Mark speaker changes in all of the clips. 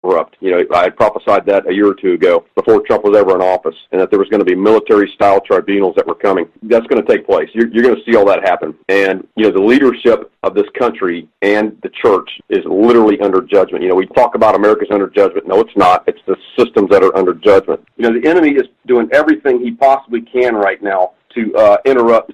Speaker 1: erupt. I had prophesied that a year or two ago before Trump was ever in office, and that there was going to be military-style tribunals that were coming. That's going to take place. You're going to see all that happen. And, the leadership of this country and the church is literally under judgment. We talk about America's under judgment. No, it's not. It's the systems that are under judgment. The enemy is doing everything he possibly can right now to interrupt,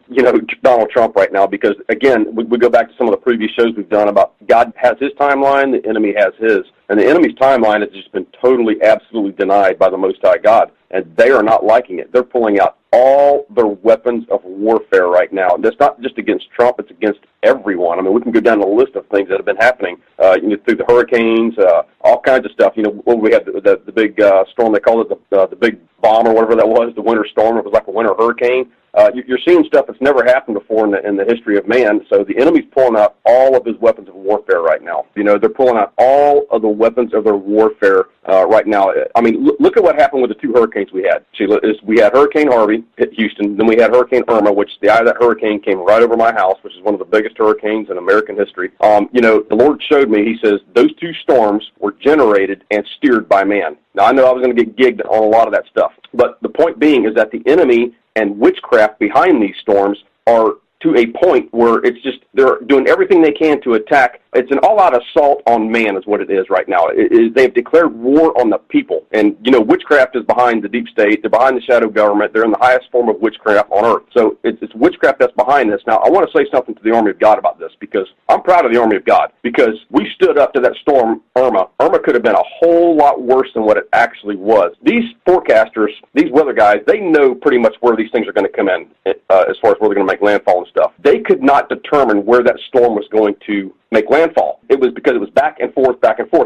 Speaker 1: Donald Trump right now, because, again, we go back to some of the previous shows we've done about God has his timeline, the enemy has his. And the enemy's timeline has just been totally, absolutely denied by the Most High God, and they are not liking it. They're pulling out all their weapons of warfare right now. And that's not just against Trump, it's against everyone. I mean, we can go down the list of things that have been happening, through the hurricanes, all kinds of stuff. We had the big storm, they called it the big bomb or whatever that was, the winter storm. It was like a winter hurricane. You're seeing stuff that's never happened before in the history of man. So the enemy's pulling out all of his weapons of warfare right now. They're pulling out all of the weapons of their warfare right now. I mean, look at what happened with the two hurricanes we had, Sheila. We had Hurricane Harvey hit Houston, then we had Hurricane Irma, which the eye of that hurricane came right over my house, which is one of the biggest hurricanes in American history. The Lord showed me, he says, those two storms were generated and steered by man. Now, I know I was going to get gigged on a lot of that stuff, but the point being is that the enemy and witchcraft behind these storms are to a point where it's just they're doing everything they can to attack. It's an all-out assault on man is what it is right now. They've declared war on the people. And, witchcraft is behind the deep state. They're behind the shadow government. They're in the highest form of witchcraft on earth. So it's witchcraft that's behind this. Now, I want to say something to the Army of God about this, because I'm proud of the Army of God, because we stood up to that storm, Irma. Irma could have been a whole lot worse than what it actually was. These forecasters, these weather guys, they know pretty much where these things are going to come in as far as where they're going to make landfall and stuff. They could not determine where that storm was going to make landfall. It was because it was back and forth.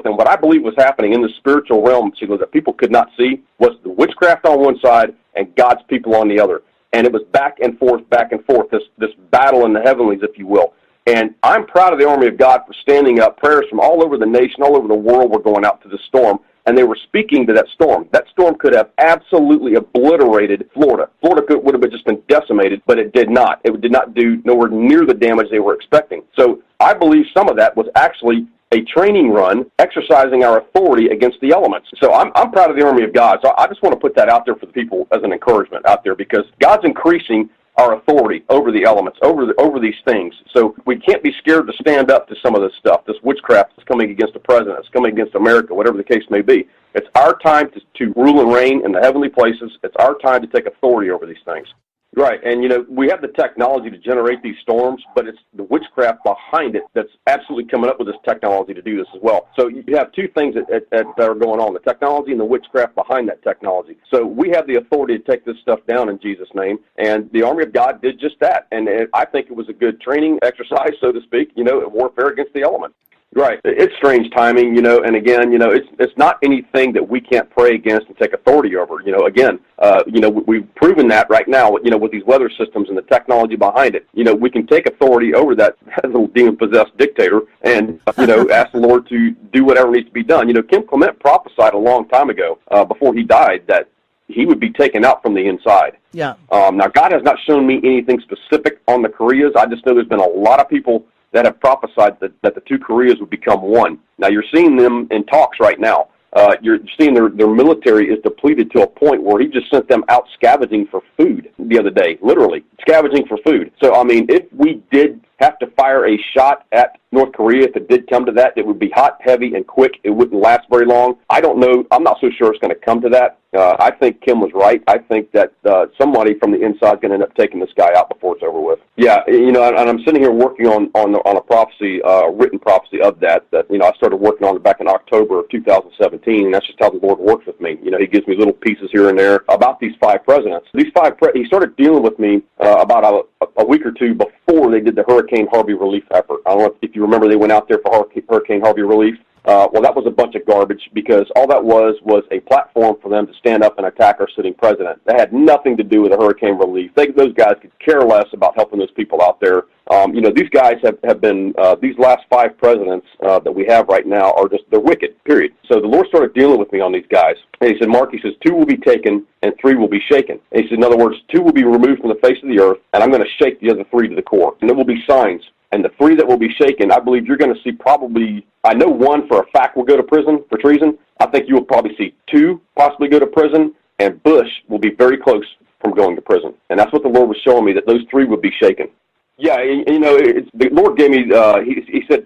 Speaker 1: And what I believe was happening in the spiritual realm, Sheila, that people could not see, was the witchcraft on one side and God's people on the other. And it was back and forth, this battle in the heavenlies, if you will. And I'm proud of the Army of God for standing up. Prayers from all over the nation, all over the world were going out to the storm, and they were speaking to that storm. That storm could have absolutely obliterated Florida. Florida would have just been decimated, but it did not. It did not do nowhere near the damage they were expecting. So I believe some of that was actually a training run, exercising our authority against the elements. So I'm proud of the Army of God. So I just want to put that out there for the people as an encouragement out there, because God's increasing our authority over the elements, over these things. So we can't be scared to stand up to some of this stuff, this witchcraft that's coming against the president, it's coming against America, whatever the case may be. It's our time to rule and reign in the heavenly places. It's our time to take authority over these things. Right, and we have the technology to generate these storms, but it's the witchcraft behind it that's absolutely coming up with this technology to do this as well. So you have two things that are going on, the technology and the witchcraft behind that technology. So we have the authority to take this stuff down in Jesus' name, and the Army of God did just that. And I think it was a good training exercise, so to speak, warfare against the elements. Right. It's strange timing, and again, it's not anything that we can't pray against and take authority over. We've proven that right now, with these weather systems and the technology behind it. We can take authority over that little demon-possessed dictator and, ask the Lord to do whatever needs to be done. Kim Clement prophesied a long time ago, before he died, that he would be taken out from the inside.
Speaker 2: Yeah.
Speaker 1: Now, God has not shown me anything specific on the Koreas. I just know there's been a lot of people that have prophesied that the two Koreas would become one. Now, you're seeing them in talks right now. You're seeing their military is depleted to a point where he just sent them out scavenging for food the other day, literally, scavenging for food. So, I mean, if we did have to fire a shot at North Korea, if it did come to that, it would be hot, heavy, and quick. It wouldn't last very long. I don't know. I'm not so sure it's going to come to that. I think Kim was right. I think that somebody from the inside is going to end up taking this guy out before it's over with. Yeah, and I'm sitting here working on a prophecy, written prophecy of that I started working on it back in October of 2017, and that's just how the Lord works with me. He gives me little pieces here and there about these five presidents. He started dealing with me about a week or two before they did the Hurricane Harvey relief effort. I don't know if you remember, they went out there for Hurricane Harvey relief. Well, that was a bunch of garbage, because all that was a platform for them to stand up and attack our sitting president. That had nothing to do with the hurricane relief. Those guys could care less about helping those people out there. These guys have been, these last five presidents that we have right now they're wicked, period. So the Lord started dealing with me on these guys. And he said, Mark, he says, 2 will be taken and 3 will be shaken. And he said, in other words, 2 will be removed from the face of the earth, and I'm going to shake the other 3 to the core. And there will be signs. And the 3 that will be shaken, I believe you're going to see probably, I know 1 for a fact will go to prison for treason. go to prison, and Bush will be very close from going to prison. And that's what the Lord was showing me, that those three would be shaken. Yeah, the Lord gave me, he said,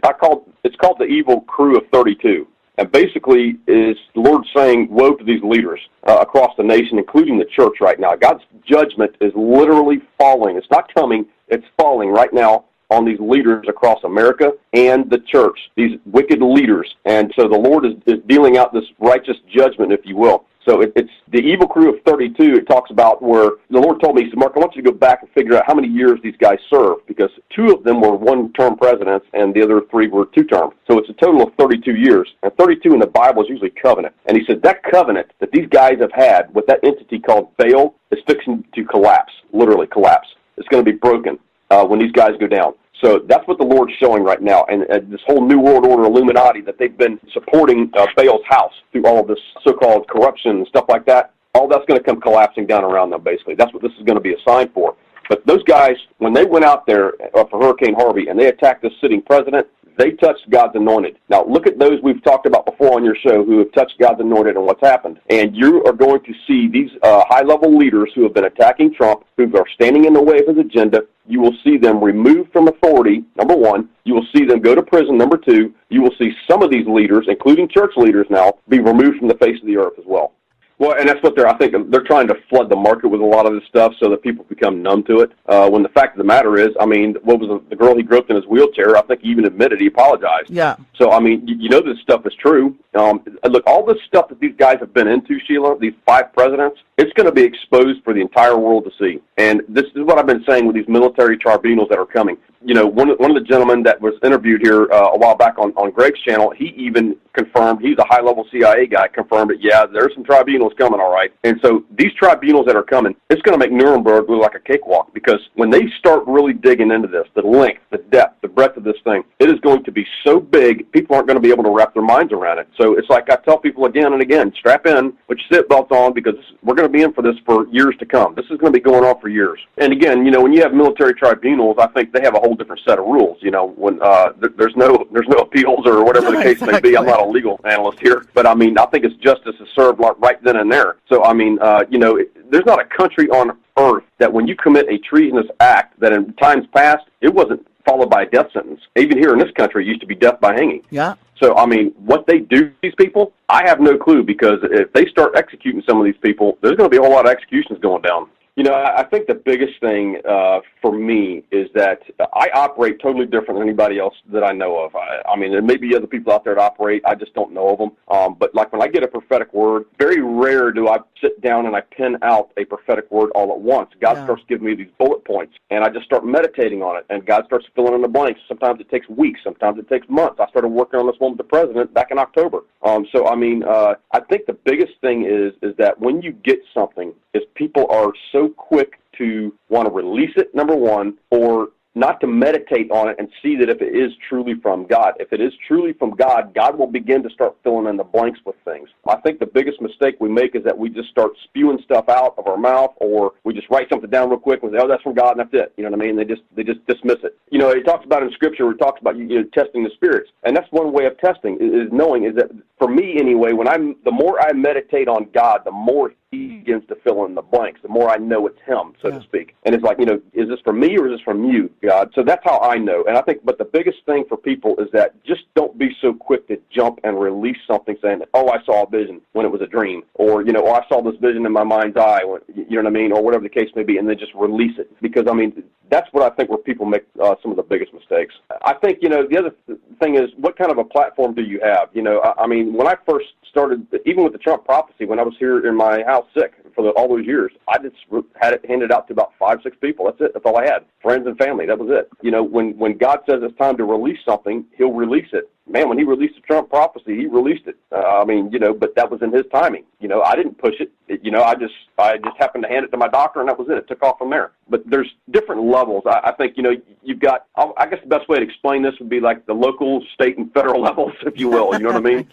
Speaker 1: it's called the evil crew of 32. And basically is the Lord saying, woe to these leaders across the nation, including the church right now. God's judgment is literally falling. It's not coming, it's falling right now on these leaders across America and the church, these wicked leaders. And so the Lord is dealing out this righteous judgment, if you will. So it's the evil crew of 32. It talks about where the Lord told me, he said, Mark, I want you to go back and figure out how many years these guys served, because 2 of them were one-term presidents and the other 3 were 2-term. So it's a total of 32 years. And 32 in the Bible is usually covenant. And he said that covenant that these guys have had with that entity called Baal is fixing to collapse, literally collapse. It's going to be broken when these guys go down. So that's what the Lord's showing right now. And this whole New World Order Illuminati that they've been supporting Baal's house through all of this so-called corruption and stuff like that, all that's going to come collapsing down around them, basically. That's what this is going to be a sign for. But those guys, when they went out there for Hurricane Harvey and they attacked the sitting president, they touched God's anointed. Now, look at those we've talked about before on your show who have touched God's anointed and what's happened. And you are going to see these high-level leaders who have been attacking Trump, who are standing in the way of his agenda. You will see them removed from authority, number 1. You will see them go to prison, number 2. You will see some of these leaders, including church leaders now, be removed from the face of the earth as well. Well, and that's what I think they're trying to flood the market with a lot of this stuff so that people become numb to it. When the fact of the matter is, I mean, what was the girl he groped in his wheelchair? I think he even admitted he apologized. Yeah. So, I mean, you know this stuff is true. Look, all this stuff that these guys have been into, Sheila, these 5 presidents, it's going to be exposed for the entire world to see. And this is what I've been saying with these military tribunals that are coming. You know, one of the gentlemen that was interviewed here a while back on Greg's channel, he even confirmed, he's a high-level CIA guy, confirmed that, yeah, there's some tribunals coming, all right. And so these tribunals that are coming, it's going to make Nuremberg look like a cakewalk, because when they start really digging into this, the length, the depth, the breadth of this thing, it is going to be so big, people aren't going to be able to wrap their minds around it. So it's like I tell people again and again, strap in, put your seatbelts on, because we're going to be in for this for years to come. This is going to be going on for years. And again, you know, when you have military tribunals, I think they have a whole different set of rules. You know, when there's no appeals or whatever the case may be. I'm not a legal analyst here, but I mean, I think it's justice is served right then and there. So I mean, you know, there's not a country on earth that when you commit a treasonous act that in times past it wasn't followed by a death sentence. Even here in this country, it used to be death by hanging. Yeah. So, I mean, what they do to these people, I have no clue, because if they start executing some of these people, there's going to be a whole lot of executions going down. You know, I think the biggest thing for me is that I operate totally different than anybody else that I know of. I mean, there may be other people out there that operate. I just don't know of them. But like when I get a prophetic word, very rare do I sit down and I pen out a prophetic word all at once. God starts giving me these bullet points, and I just start meditating on it, and God starts filling in the blanks. Sometimes it takes weeks. Sometimes it takes months. I started working on this one with the president back in October. So, I mean, I think the biggest thing is that when you get something, is people are so quick to want to release it, number 1, or not to meditate on it and see that if it is truly from God. If it is truly from God, God will begin to start filling in the blanks with things. I think the biggest mistake we make is that we just start spewing stuff out of our mouth, or we just write something down real quick and say, oh, that's from God, and that's it. You know what I mean? They just dismiss it. You know, it talks about in Scripture, it talks about, you know, testing the spirits. And that's one way of testing, is knowing, is that, for me anyway, the more I meditate on God, the more He begins to fill in the blanks, the more I know it's Him, so to speak. And it's like, you know, is this from me or is this from you, God? So that's how I know. And I think, but the biggest thing for people is that just don't be so quick to jump and release something saying that, oh, I saw a vision when it was a dream, or, you know, oh, I saw this vision in my mind's eye, or, you know what I mean, or whatever the case may be, and then just release it. Because, I mean, that's what I think where people make some of the biggest mistakes. I think, you know, the other thing is, what kind of a platform do you have? You know, I mean, when I first started, even with the Trump prophecy, when I was here in my house sick for all those years, I just had it handed out to about 5, 6 people. That's it. That's all I had. Friends and family. That was it. You know, when God says it's time to release something, He'll release it. Man, when He released the Trump prophecy, He released it. I mean, you know, but that was in His timing. You know, I didn't push it. You know, I just happened to hand it to my doctor, and that was it. It took off from there. But there's different levels. I think, you know, you've got, I guess the best way to explain this would be like the local, state, and federal levels, if you will. You know what I mean?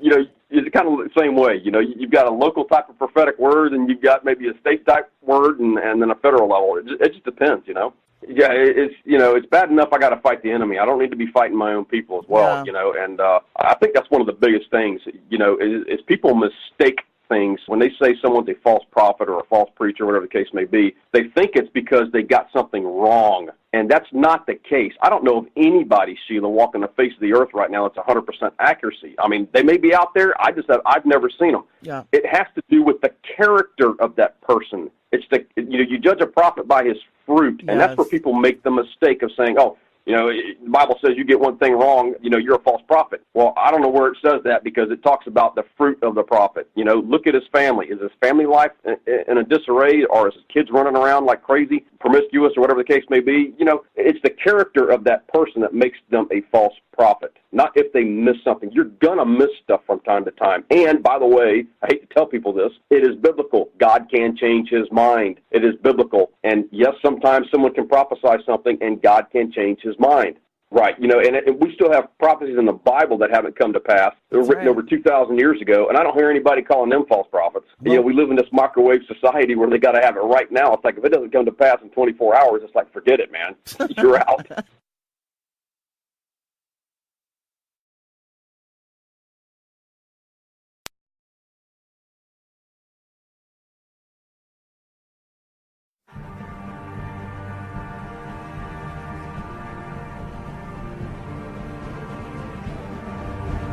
Speaker 1: You know, it's kind of the same way. You know, you've got a local type of prophetic word, and you've got maybe a state type word, and then a federal level. It just depends, you know. Yeah, it's, you know, it's bad enough I got to fight the enemy. I don't need to be fighting my own people as well, you know. And I think that's one of the biggest things, you know, is people mistake things, when they say someone's a false prophet or a false preacher, whatever the case may be, they think it's because they got something wrong. And that's not the case. I don't know of anybody, Sheila, walking the face of the earth right now that's 100% accuracy. I mean, they may be out there. I've never seen them.
Speaker 2: Yeah.
Speaker 1: It has to do with the character of that person. It's you judge a prophet by his fruit, and that's where people make the mistake of saying, oh, the Bible says you get one thing wrong, you're a false prophet. Well, I don't know where it says that, because it talks about the fruit of the prophet. Look at his family. Is his family life in a disarray, or is his kids running around like crazy, promiscuous, or whatever the case may be? It's the character of that person that makes them a false prophet, not if they miss something. You're going to miss stuff from time to time. And, by the way, I hate to tell people this, it is biblical. God can change his mind. It is biblical. And, yes, sometimes someone can prophesy something and God can change his mind. Right, and we still have prophecies in the Bible that haven't come to pass. They were written over 2,000 years ago, and I don't hear anybody calling them false prophets.
Speaker 2: Well,
Speaker 1: we live in this microwave society where they got to have it right now. It's like, if it doesn't come to pass in 24 hours, it's like, forget it, man. You're out.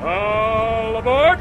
Speaker 3: All aboard!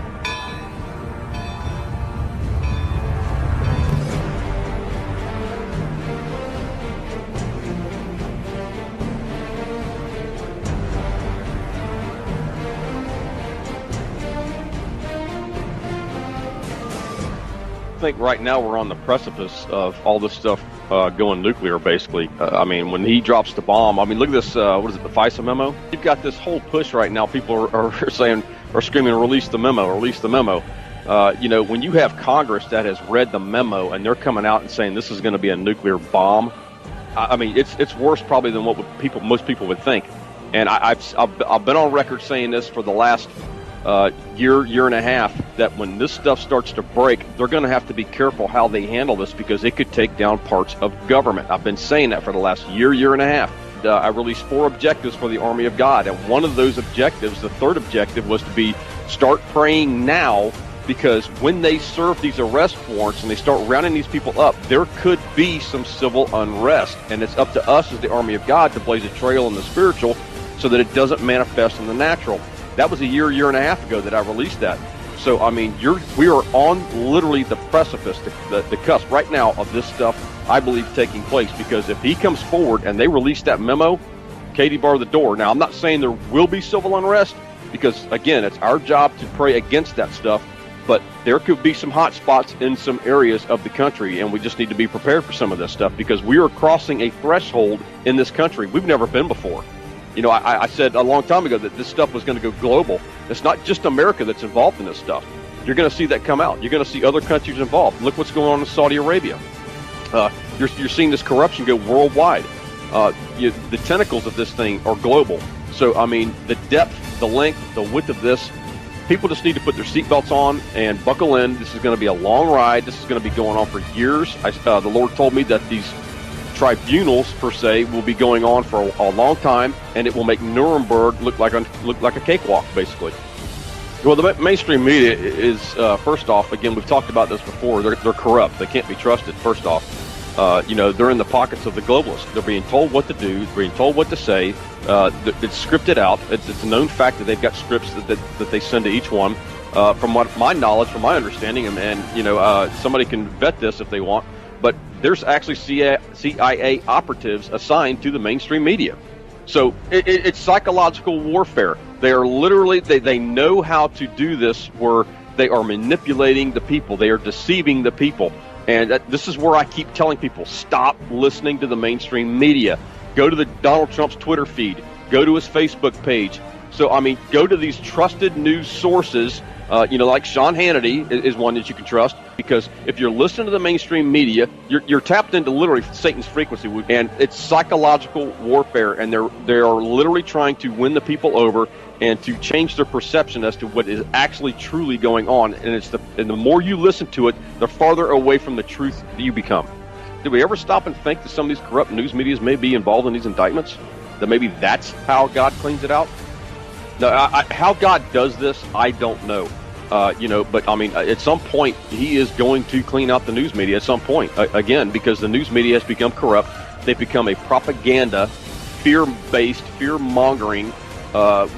Speaker 4: I think right now we're on the precipice of all this stuff going nuclear, basically. When he drops the bomb, look at this, what is it, the FISA memo? You've got this whole push right now. People are screaming, release the memo, release the memo. When you have Congress that has read the memo and they're coming out and saying this is going to be a nuclear bomb, it's worse probably than what most people would think. And I've been on record saying this for the last year and a half, that when this stuff starts to break, they're going to have to be careful how they handle this, because it could take down parts of government. I've been saying that for the last year and a half. I released 4 objectives for the Army of God, and one of those objectives, the third objective, was to start praying now, because when they serve these arrest warrants and they start rounding these people up, there could be some civil unrest, and it's up to us as the Army of God to blaze a trail in the spiritual so that it doesn't manifest in the natural. That was a year and a half ago that I released that. So, we are on literally the precipice, the cusp right now of this stuff, I believe, taking place. Because if he comes forward and they release that memo, Katie, bar the door. Now, I'm not saying there will be civil unrest, because, again, it's our job to pray against that stuff. But there could be some hot spots in some areas of the country, and we just need to be prepared for some of this stuff, because we are crossing a threshold in this country we've never been before. I said a long time ago that this stuff was going to go global. It's not just America that's involved in this stuff. You're going to see that come out. You're going to see other countries involved. Look what's going on in Saudi Arabia. You're seeing this corruption go worldwide. The tentacles of this thing are global. So, the depth, the length, the width of this, people just need to put their seatbelts on and buckle in. This is going to be a long ride. This is going to be going on for years. The Lord told me that these tribunals, per se, will be going on for a long time, and it will make Nuremberg look like a cakewalk, basically. Well, the mainstream media is, first off, again, we've talked about this before, they're corrupt. They can't be trusted, first off. They're in the pockets of the globalists. They're being told what to do, being told what to say. It's scripted out. It's a known fact that they've got scripts that they send to each one. From my knowledge, from my understanding, and somebody can vet this if they want, but there's actually CIA operatives assigned to the mainstream media. So it's psychological warfare. They are literally, they know how to do this, where they are manipulating the people. They are deceiving the people. And this is where I keep telling people, stop listening to the mainstream media. Go to the Donald Trump's Twitter feed. Go to his Facebook page. So, go to these trusted news sources, like Sean Hannity is one that you can trust, because if you're listening to the mainstream media, you're tapped into literally Satan's frequency, and it's psychological warfare, and they are literally trying to win the people over and to change their perception as to what is actually truly going on. And the more you listen to it, the farther away from the truth you become. Did we ever stop and think that some of these corrupt news medias may be involved in these indictments? That maybe that's how God cleans it out? No, how God does this, I don't know. But I mean, at some point, he is going to clean out the news media at some point, again, because the news media has become corrupt. They've become a propaganda, fear-based, fear-mongering,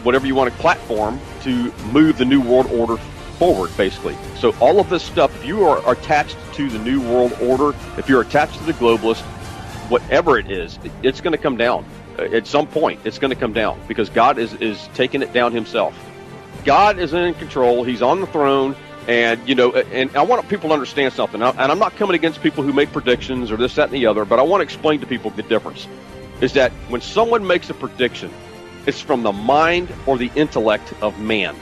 Speaker 4: whatever you want to platform to move the New World Order forward, basically. So all of this stuff, if you are attached to the New World Order, if you're attached to the globalists, whatever it is, it's going to come down. At some point, it's going to come down because God is taking it down himself. God is in control. He's on the throne. And, and I want people to understand something. And I'm not coming against people who make predictions or this, that, and the other, but I want to explain to people the difference. Is that when someone makes a prediction, it's from the mind or the intellect of man.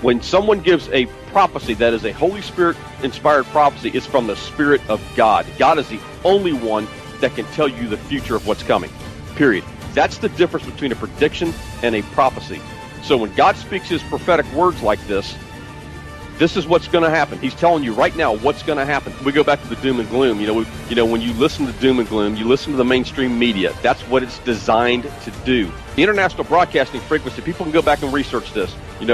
Speaker 4: When someone gives a prophecy that is a Holy Spirit-inspired prophecy, it's from the Spirit of God. God is the only one that can tell you the future of what's coming, period. That's the difference between a prediction and a prophecy. So when God speaks his prophetic words like this is what's going to happen. He's telling you right now what's going to happen. We go back to the doom and gloom. When you listen to doom and gloom, you listen to the mainstream media. That's what it's designed to do. The international broadcasting frequency, people can go back and research this. It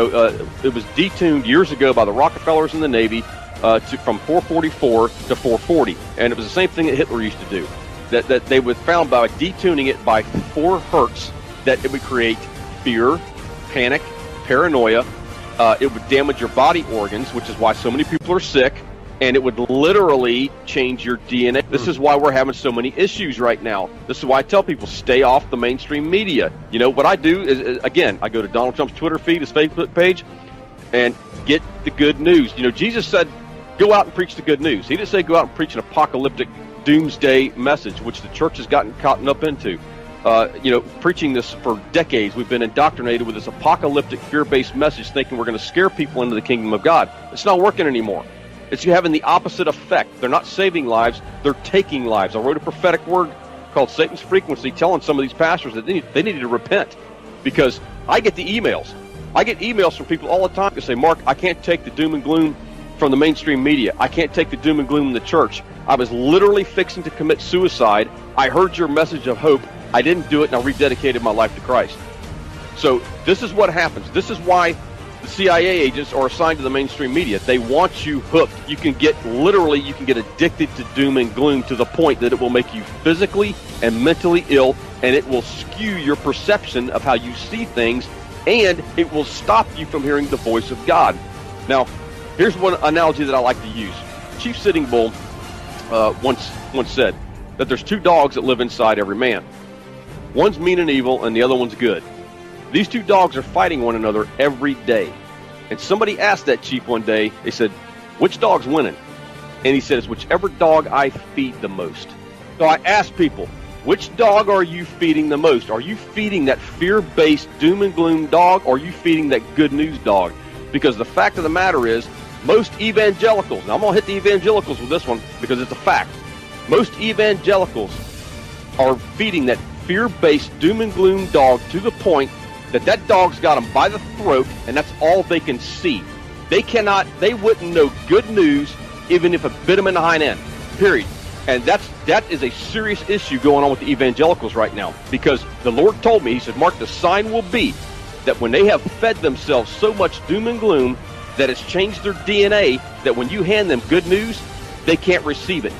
Speaker 4: was detuned years ago by the Rockefellers and the Navy from 444 to 440. And it was the same thing that Hitler used to do. That they would found by detuning it by 4 hertz that it would create fear, panic, paranoia. It would damage your body organs, which is why so many people are sick, and it would literally change your DNA. This is why we're having so many issues right now. This is why I tell people, stay off the mainstream media. What I do is, again, I go to Donald Trump's Twitter feed, his Facebook page, and get the good news. Jesus said, go out and preach the good news. He didn't say go out and preach an apocalyptic doomsday message, which the church has gotten caught up into. Preaching this for decades, we've been indoctrinated with this apocalyptic, fear-based message, thinking we're going to scare people into the kingdom of God. It's not working anymore. It's having the opposite effect. They're not saving lives, they're taking lives. I wrote a prophetic word called Satan's Frequency, telling some of these pastors that they needed to repent, because I get the emails. I get emails from people all the time that say, Mark, I can't take the doom and gloom from the mainstream media. I can't take the doom and gloom in the church. I was literally fixing to commit suicide. I heard your message of hope. I didn't do it, and I rededicated my life to Christ. So this is what happens. This is why the CIA agents are assigned to the mainstream media. They want you hooked. You can get addicted to doom and gloom to the point that it will make you physically and mentally ill, and it will skew your perception of how you see things, and it will stop you from hearing the voice of God. Now, here's one analogy that I like to use. Chief Sitting Bull once said that there's 2 dogs that live inside every man. One's mean and evil, and the other one's good. These 2 dogs are fighting one another every day. And somebody asked that chief one day, they said, which dog's winning? And he said, it's whichever dog I feed the most. So I asked people, which dog are you feeding the most? Are you feeding that fear-based doom and gloom dog, or are you feeding that good news dog? Because the fact of the matter is, most evangelicals, now I'm going to hit the evangelicals with this one because it's a fact. Most evangelicals are feeding that fear-based doom and gloom dog to the point that dog's got them by the throat, and that's all they can see. They wouldn't know good news even if it bit them in the hind end, period. And that is a serious issue going on with the evangelicals right now, because the Lord told me, he said, Mark, the sign will be that when they have fed themselves so much doom and gloom that it's changed their DNA, that when you hand them good news, they can't receive it.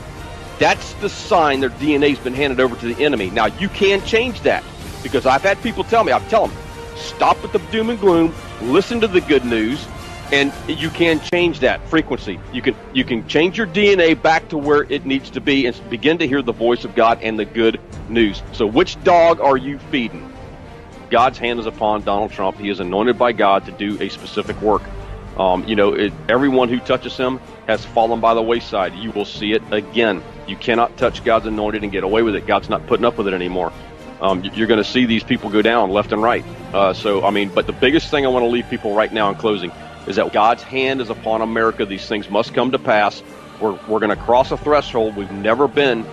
Speaker 4: That's the sign their DNA's been handed over to the enemy. Now, you can change that, because I've had people tell me, I tell them, stop with the doom and gloom, listen to the good news, and you can change that frequency. You can change your DNA back to where it needs to be and begin to hear the voice of God and the good news. So which dog are you feeding? God's hand is upon Donald Trump. He is anointed by God to do a specific work. Everyone who touches him has fallen by the wayside. You will see it again. You cannot touch God's anointed and get away with it. God's not putting up with it anymore. You're going to see these people go down left and right. But the biggest thing I want to leave people right now in closing is that God's hand is upon America. These things must come to pass. We're going to cross a threshold we've never been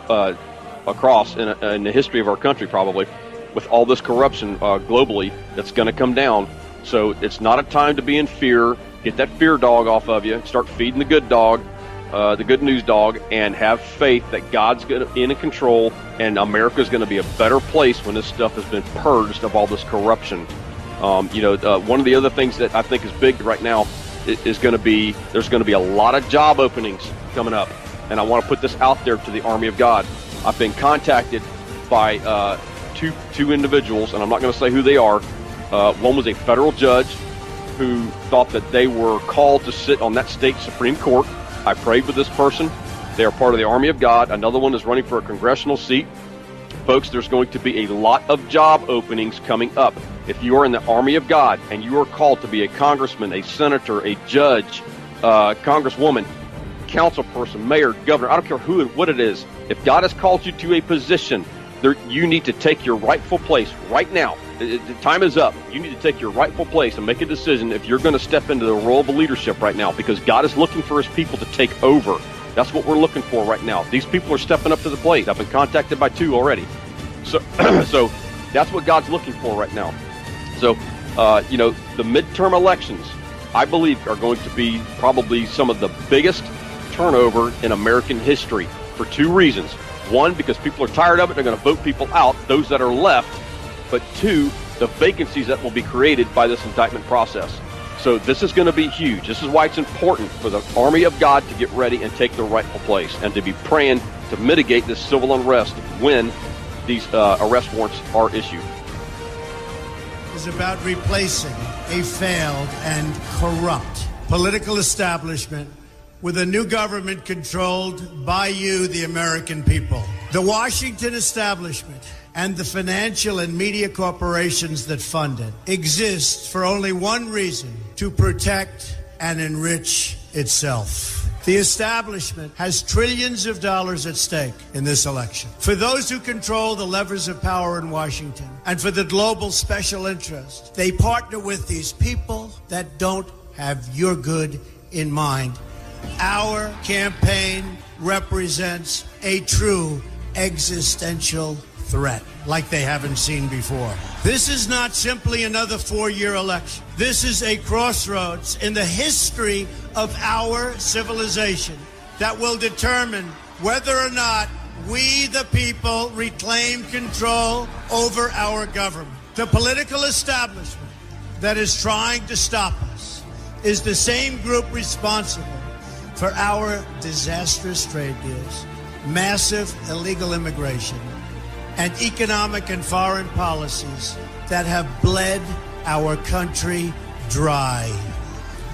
Speaker 4: across in the history of our country, probably, with all this corruption globally that's going to come down. So it's not a time to be in fear. Get that fear dog off of you. Start feeding the good dog, the good news dog, and have faith that God's in control, and America's going to be a better place when this stuff has been purged of all this corruption. One of the other things that I think is big right now is going to be, there's going to be a lot of job openings coming up. And I want to put this out there to the Army of God. I've been contacted by two individuals, and I'm not going to say who they are. One was a federal judge who thought that they were called to sit on that state Supreme Court. I prayed with this person. They are part of the Army of God. Another one is running for a congressional seat. Folks, there's going to be a lot of job openings coming up. If you are in the Army of God and you are called to be a congressman, a senator, a judge, congresswoman, councilperson, mayor, governor, I don't care who and what it is, if God has called you to a position, you need to take your rightful place right now. The time is up. You need to take your rightful place and make a decision if you're going to step into the role of leadership right now, because God is looking for his people to take over. That's what we're looking for right now. These people are stepping up to the plate. I've been contacted by 2 already. So that's what God's looking for right now. So, the midterm elections, I believe, are going to be probably some of the biggest turnover in American history for 2 reasons. 1, because people are tired of it. They're going to vote people out, those that are left. But 2, the vacancies that will be created by this indictment process. So this is going to be huge. This is why it's important for the Army of God to get ready and take their rightful place and to be praying to mitigate this civil unrest when these arrest warrants are issued.
Speaker 2: Is about replacing a failed and corrupt political establishment with a new government controlled by you, the American people. The Washington establishment and the financial and media corporations that fund it exist for only one reason: to protect and enrich itself. The establishment has trillions of dollars at stake in this election. For those who control the levers of power in Washington and for the global special interest, they partner with these people that don't have your good in mind. Our campaign represents a true existential threat like they haven't seen before. This is not simply another 4-year election. This is a crossroads in the history of our civilization that will determine whether or not we, the people, reclaim control over our government. The political establishment that is trying to stop us is the same group responsible for our disastrous trade deals, massive illegal immigration, and economic and foreign policies that have bled our country dry.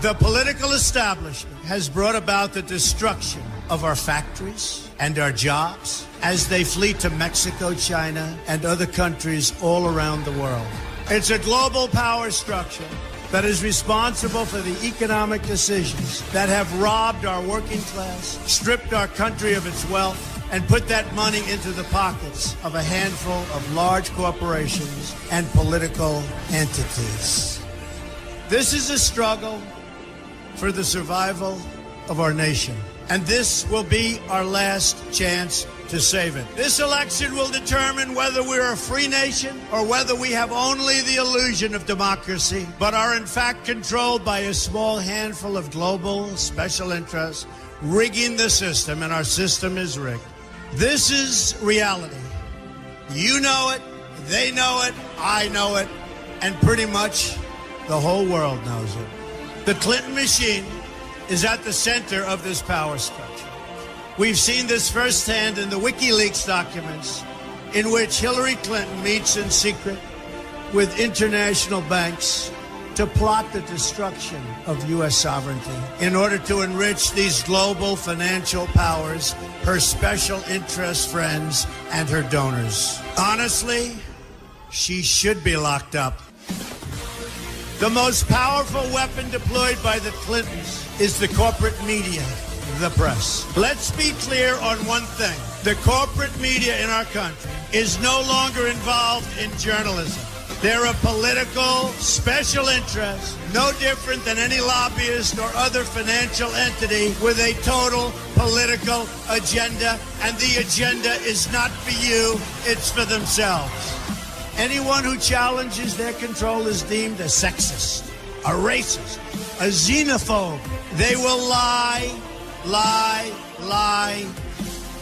Speaker 2: The political establishment has brought about the destruction of our factories and our jobs as they flee to Mexico, China, and other countries all around the world. It's a global power structure that is responsible for the economic decisions that have robbed our working class, stripped our country of its wealth, and put that money into the pockets of a handful of large corporations and political entities. This is a struggle for the survival of our nation, and this will be our last chance to save it. This election will determine whether we're a free nation or whether we have only the illusion of democracy, but are in fact controlled by a small handful of global special interests rigging the system, and our system is rigged. This is reality. You know it, they know it, I know it, and pretty much the whole world knows it. The Clinton machine is at the center of this power structure. We've seen this firsthand in the WikiLeaks documents, in which Hillary Clinton meets in secret with international banks to plot the destruction of U.S. sovereignty in order to enrich these global financial powers, her special interest friends, and her donors. Honestly, she should be locked up. The most powerful weapon deployed by the Clintons is the corporate media, the press. Let's be clear on one thing. The corporate media in our country is no longer involved in journalism. They're a political special interest, no different than any lobbyist or other financial entity with a total political agenda, and the agenda is not for you, it's for themselves. Anyone who challenges their control is deemed a sexist, a racist, a xenophobe. They will lie,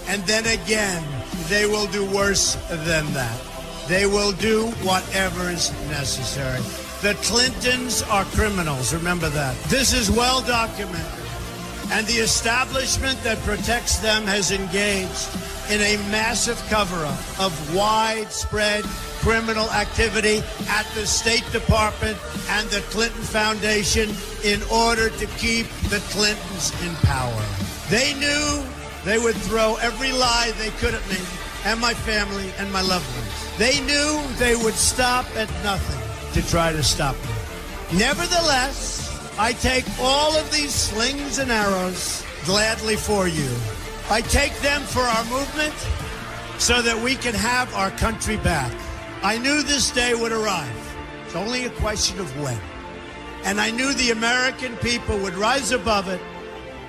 Speaker 2: and then again, they will do worse than that. They will do whatever is necessary. The Clintons are criminals. Remember that. This is well documented. And the establishment that protects them has engaged in a massive cover-up of widespread criminal activity at the State Department and the Clinton Foundation in order to keep the Clintons in power. They knew they would throw every lie they could at me and my family and my loved ones. They knew they would stop at nothing to try to stop me. Nevertheless, I take all of these slings and arrows gladly for you. I take them for our movement so that we can have our country back. I knew this day would arrive. It's only a question of when. And I knew the American people would rise above it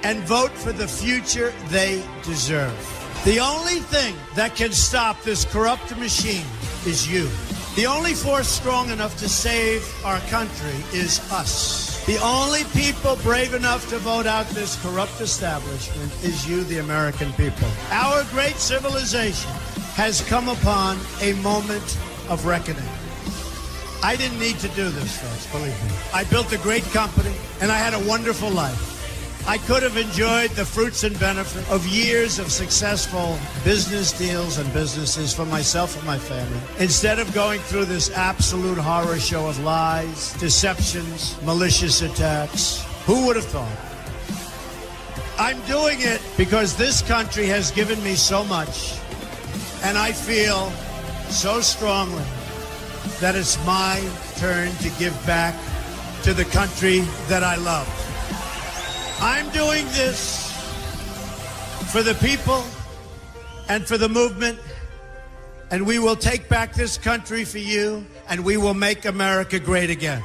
Speaker 2: and vote for the future they deserve. The only thing that can stop this corrupt machine is you. The only force strong enough to save our country is us. The only people brave enough to vote out this corrupt establishment is you, the American people. Our great civilization has come upon a moment of reckoning. I didn't need to do this, folks, believe me. I built a great company, and I had a wonderful life. I could have enjoyed the fruits and benefits of years of successful business deals and businesses for myself and my family, instead of going through this absolute horror show of lies, deceptions, malicious attacks. Who would have thought? I'm doing it because this country has given me so much, and I feel so strongly that it's my turn to give back to the country that I love. I'm doing this for the people and for the movement, and we will take back this country for you, and we will make America great again.